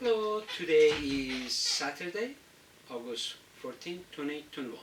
Hello, today is Saturday, August 14, 2021.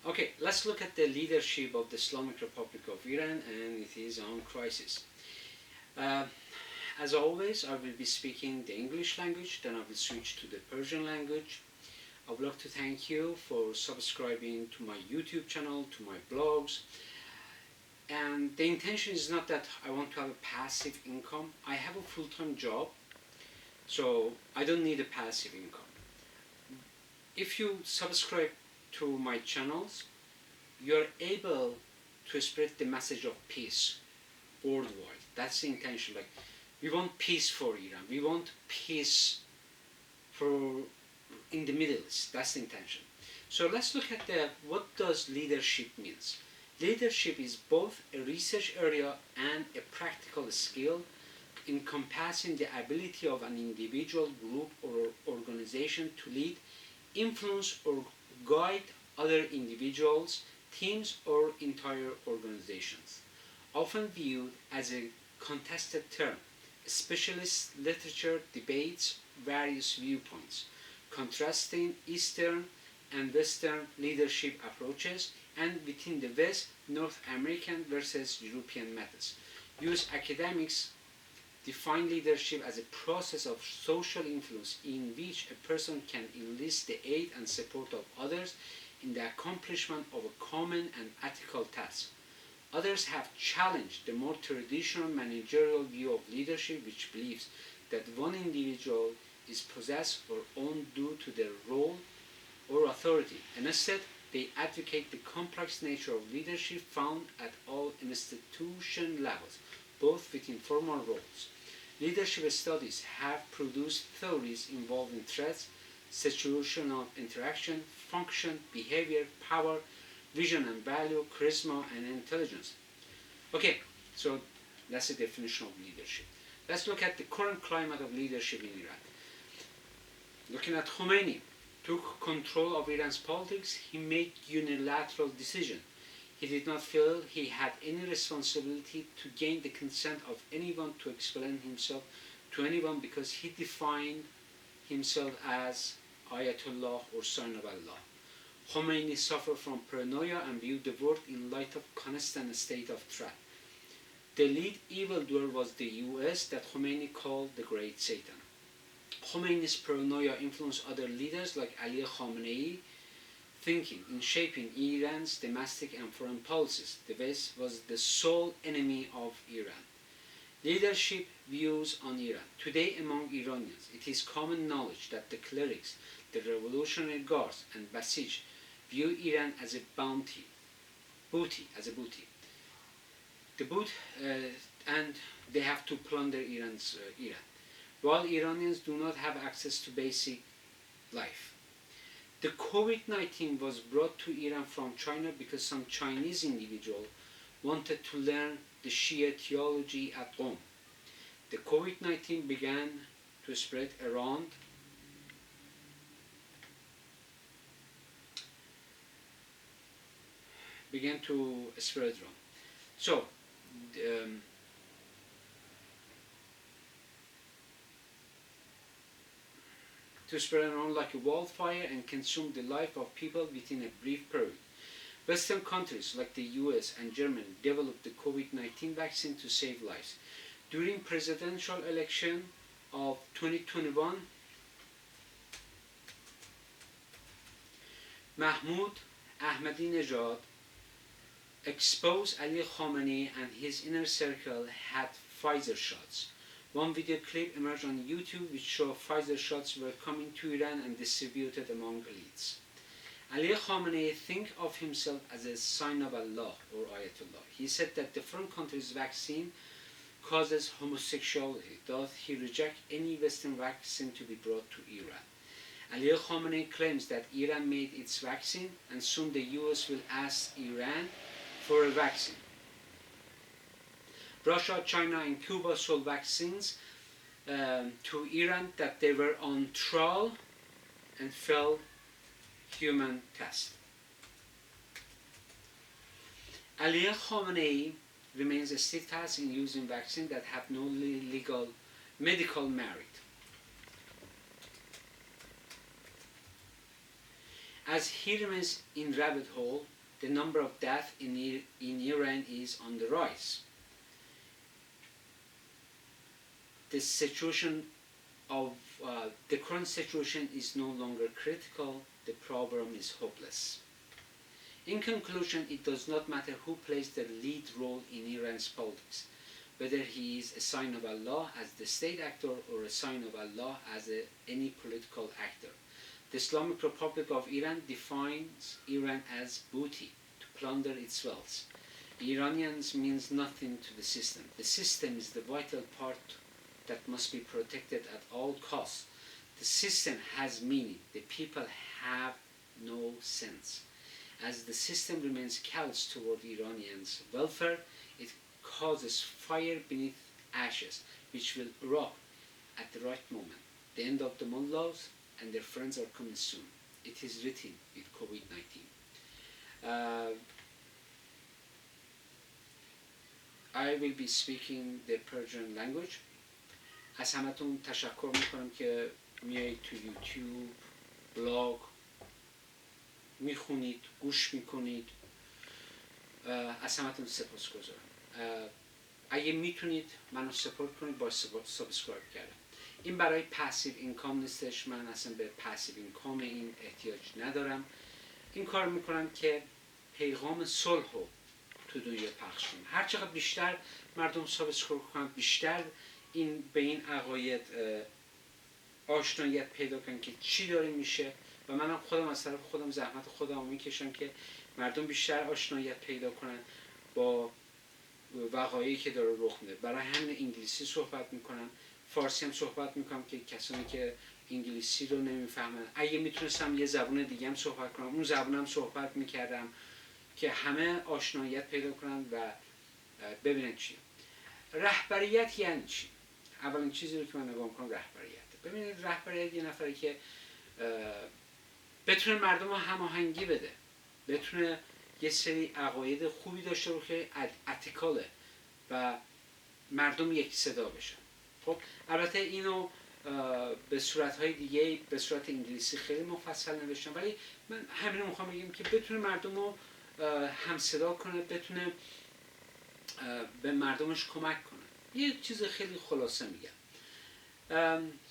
Okay, let's look at the leadership of the Islamic Republic of Iran and it is on crisis. Uh, as always, I will be speaking the English language, then I will switch to the Persian language. I would like to thank you for subscribing to my YouTube channel, to my blogs. And the intention is not that I want to have a passive income. I have a full-time job, so I don't need a passive income. If you subscribe to my channels, you're able to spread the message of peace worldwide. That's the intention. Like, we want peace for Iran. We want peace for in the Middle East. That's the intention. So let's look at what does leadership means. Leadership is both a research area and a practical skill encompassing the ability of an individual, group, or organization to lead, influence, or guide other individuals, teams, or entire organizations. Often viewed as a contested term, specialist literature debates various viewpoints, contrasting Eastern and Western leadership approaches, and within the West, North American versus European methods. US academics define leadership as a process of social influence in which a person can enlist the aid and support of others in the accomplishment of a common and ethical task. Others have challenged the more traditional managerial view of leadership, which believes that one individual is possessed or owned due to their role or authority, and instead they advocate the complex nature of leadership found at all institution levels, both within formal roles. Leadership studies have produced theories involving threats, situational interaction, function, behavior, power, vision and value, charisma, and intelligence. Okay, so that's the definition of leadership. Let's look at the current climate of leadership in Iran. Looking at Khomeini, took control of Iran's politics, he made unilateral decisions. He did not feel he had any responsibility to gain the consent of anyone to explain himself to anyone because he defined himself as Ayatollah or Sign of Allah. Khomeini suffered from paranoia and viewed the world in light of constant state of threat. The lead evildoer was the US that Khomeini called the Great Satan. Khomeini's paranoia influenced other leaders like Ali Khamenei, thinking in shaping Iran's domestic and foreign policies. The West was the sole enemy of Iran. Leadership views on Iran. Today among Iranians, it is common knowledge that the clerics, the Revolutionary Guards, and Basij view Iran as a booty. And they have to plunder Iran. While Iranians do not have access to basic life. The COVID-19 was brought to Iran from China because some Chinese individual wanted to learn the Shia theology at Qom. The COVID-19 began to spread around So, to spread around like a wildfire and consume the life of people within a brief period. Western countries like the US and Germany developed the COVID-19 vaccine to save lives. During presidential election of 2021, Mahmoud Ahmadinejad exposed Ali Khamenei and his inner circle had Pfizer shots. One video clip emerged on YouTube which showed Pfizer shots were coming to Iran and distributed among elites. Ali Khamenei thinks of himself as a sign of Allah or Ayatollah. He said that the foreign country's vaccine causes homosexuality, thus he rejects any Western vaccine to be brought to Iran. Ali Khamenei claims that Iran made its vaccine and soon the US will ask Iran for a vaccine. Russia, China, and Cuba sold vaccines to Iran that they were on trial and failed human test. Ali Khamenei remains a steadfast in using vaccines that have no legal medical merit. Russia, China, and Cuba sold vaccines to Iran that they were on trial and failed human test. Ali Khamenei remains steadfast in using vaccines that have no legal medical merit. Russia, China, and Cuba sold vaccines to Iran that they were on trial and failed human test. As Hermes in rabbit hole, the number of deaths in Iran is on the rise. The situation of the current situation is no longer critical. The problem is hopeless. In conclusion, it does not matter who plays the lead role in Iran's politics, whether he is a sign of Allah as the state actor or a sign of Allah as any political actor. The Islamic Republic of Iran defines Iran as booty, to plunder its wealth. Iranians means nothing to the system. The system is the vital part that must be protected at all costs. The system has meaning. The people have no sense. As the system remains callous toward Iranians' welfare, it causes fire beneath ashes, which will erupt at the right moment. The end of the mullahs and their friends are coming soon. It is written with COVID-19. I will be speaking the Persian language. از همتون تشکر میکنم که میایید تو یوتیوب، بلاگ میخونید، گوش میکنید. از همتون سپاسگزارم. اگه میتونید منو سپورت کنید با سابسکرایب کردن. این برای پاسیو اینکام نیستش. من اصلا به پاسیو اینکام این احتیاج ندارم. این کار میکنم که پیغام صلح رو تو دنیا پخش کنم. هر چقدر بیشتر مردم سابسکرایب کنن، بیشتر این به این عقاید آشنایت پیدا کنن که چی داره میشه، و منم خودم از طرف خودم زحمت خودم میکشم که مردم بیشتر آشنایت پیدا کنن با وقایعی که داره رخ میده. برای همین انگلیسی صحبت میکنم، فارسی هم صحبت میکنم که کسانی که انگلیسی رو نمیفهمن، اگه میتونستم یه زبون دیگه هم صحبت کنم اون زبونم صحبت میکردم که همه آشنایت پیدا کنن و ببینن چیه. رهبریت یعنی چی؟ اولین چیزی رو که من نگاه میکنم رهبریت. ببینید رهبریت یه نفری که بتونه مردم رو هماهنگی بده، بتونه یه سری عقاید خوبی داشته باشه، اتیکاله و مردم یک صدا بشن. خب البته اینو به صورت‌های دیگه به صورت انگلیسی خیلی مفصل نوشتم، ولی من همین رو میخوام بگم که بتونه مردم رو هم صدا کنه، بتونه به مردمش کمک کنه. یه چیز خیلی خلاصه میگم.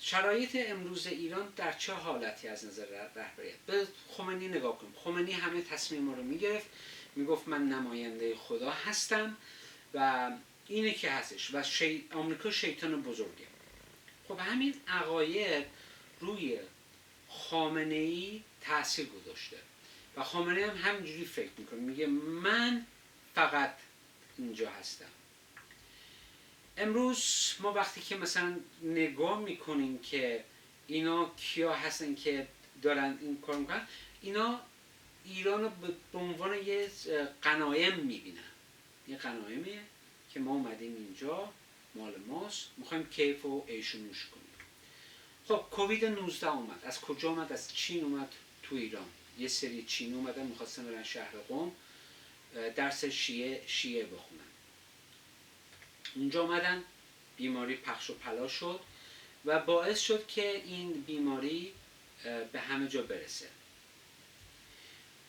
شرایط امروز ایران در چه حالتی از نظر رهبریت؟ به خمینی نگاه کنیم. خمینی همه تصمیم رو میگرفت، میگفت من نماینده خدا هستم و اینه که هستش و آمریکا شیطان بزرگه. خب همین عقاید روی خامنه‌ای تأثیر گذاشته و خامنه‌ای هم همینجوری فکر میکنه، میگه من فقط اینجا هستم. امروز ما وقتی که مثلا نگاه میکنیم که اینا کیا هستن که دارن این کار میکنن، اینا ایران رو به عنوان یه غنایم میبینن. یه غنایمیه که ما اومدیم اینجا، مال ماست، میخوایم کیف و عیش و نوش کنیم. خب کووید 19 اومد. از کجا اومد؟ از چین اومد تو ایران. یه سری چینی اومدن میخواستن برن شهر قم درس شیعه بخونن. اونجا اومدن، بیماری پخش و پلا شد و باعث شد که این بیماری به همه جا برسه.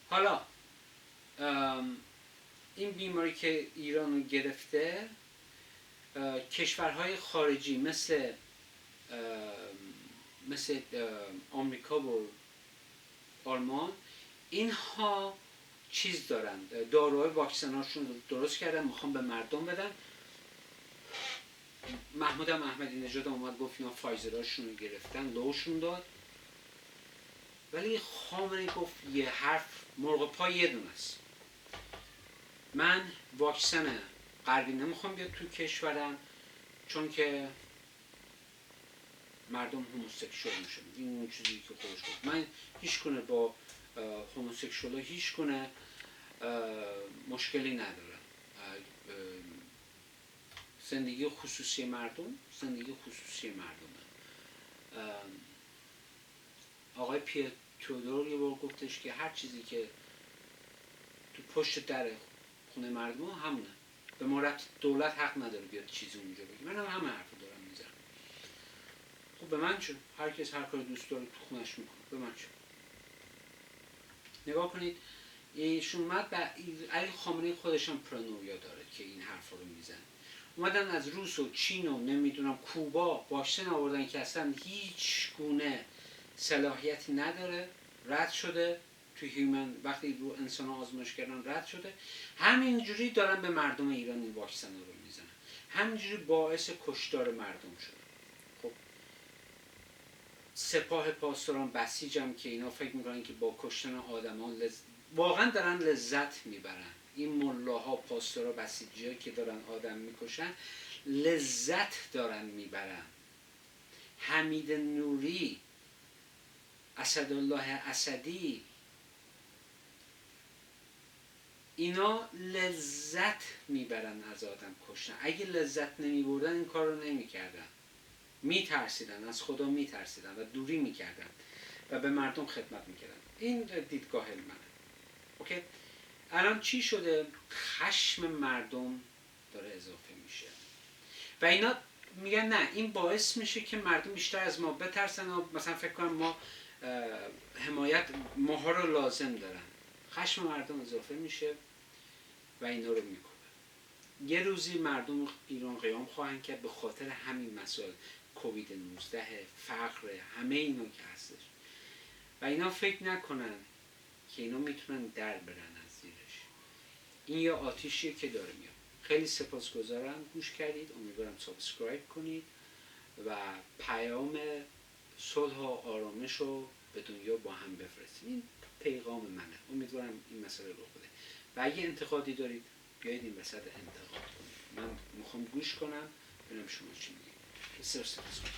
حالا این بیماری که ایران رو گرفته، کشورهای خارجی مثل آمریکا و آلمان، اینها چیز دارن، داروهای واکسناشون رو درست کردن، میخوان به مردم بدن. محمود احمدی نژاد اومد گفت اینا فایزراشون رو گرفتن، لوشون داد. ولی خامنه‌ای گفت یه حرف، مرغ پا یه دونه است. من واکسن غربی نمیخوام بیاد تو کشورم چون که مردم هوموسکشوال میشن. این اون چیزی که خودش گفت. من هیچ گونه با هوموسکشوال هیچ گونه مشکلی ندارم. زندگی خصوصی مردم زندگی خصوصی مردمه. آقای پیر تودور یه بار گفتش که هر چیزی که تو پشت در خونه مردم همونه. به ما ربط دولت حق نداره بیاد چیزی اونجا بگی. من هم همه حرف دارم میزنم. خب به من چه؟ هر کس هر کاری دوست داره تو خونش میکنه. به من چه؟ نگاه کنید ایشون اومد و علی خامنه‌ای خودش هم پرانویا داره که این حرفا رو میزنه. اومدن از روس و چین و نمیدونم کوبا واکسن آوردن که اصلا هیچ گونه صلاحیتی نداره، رد شده تو هیومن، وقتی رو انسان آزمایش کردن رد شده. همینجوری دارن به مردم ایران این واکسن رو میزنن، همینجوری باعث کشتار مردم شده. خب سپاه پاسداران بسیجم که اینا فکر میکنن که با کشتن آدمان واقعا دارن لذت میبرن. این ملاها، پاسدارا، بسیجی که دارن آدم میکشن لذت دارن میبرن. حمید نوری، اسدالله اسدی، اینا لذت میبرن از آدم کشتن. اگه لذت نمیبردن این کار رو نمیکردن، میترسیدن، از خدا میترسیدن و دوری میکردن و به مردم خدمت میکردن. این دیدگاه منه. اوکی؟ الان چی شده؟ خشم مردم داره اضافه میشه و اینا میگن نه، این باعث میشه که مردم بیشتر از ما بترسن و مثلا فکر کنن ما حمایت ماها رو لازم دارن. خشم مردم اضافه میشه و اینا رو میکنه. یه روزی مردم ایران قیام خواهند کرد به خاطر همین مسائل، کووید 19، فقر، همه اینا که هستش و اینا فکر نکنن که اینا میتونن در برن از زیرش. این یه آتیشیه که داره میاد. خیلی سپاسگزارم گوش کردید. امیدوارم سابسکرایب کنید و پیام صلح و آرامش رو به دنیا با هم بفرستید. این پیغام منه. امیدوارم این مسئله رو بده و اگه انتقادی دارید بیایید این وسط انتقاد کنید. من میخوام گوش کنم ببینم شما چی میگید. بسیار سپاسگزارم.